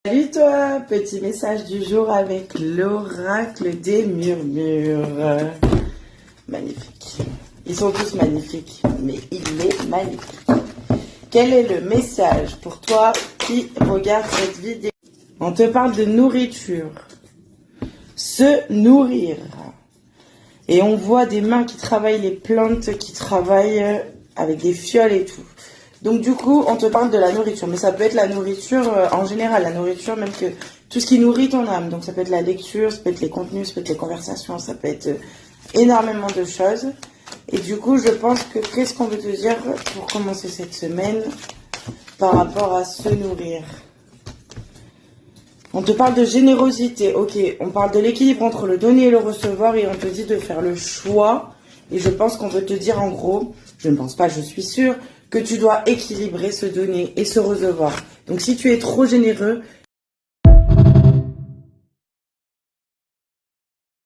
Salut toi, petit message du jour avec l'oracle des murmures. Magnifique. Ils sont tous magnifiques, mais il est magnifique. Quel est le message pour toi qui regarde cette vidéo? On te parle de nourriture. Se nourrir. Et on voit des mains qui travaillent les plantes, qui travaillent avec des fioles et tout. Donc du coup, on te parle de la nourriture, mais ça peut être la nourriture en général, la nourriture même que tout ce qui nourrit ton âme. Donc ça peut être la lecture, ça peut être les contenus, ça peut être les conversations, ça peut être énormément de choses. Et du coup, je pense que qu'est-ce qu'on veut te dire pour commencer cette semaine par rapport à se nourrir? On te parle de générosité, ok, on parle de l'équilibre entre le donner et le recevoir et on te dit de faire le choix. Et je pense qu'on veut te dire en gros, je ne pense pas, je suis sûre, que tu dois équilibrer se donner et se recevoir. Donc si tu es trop généreux,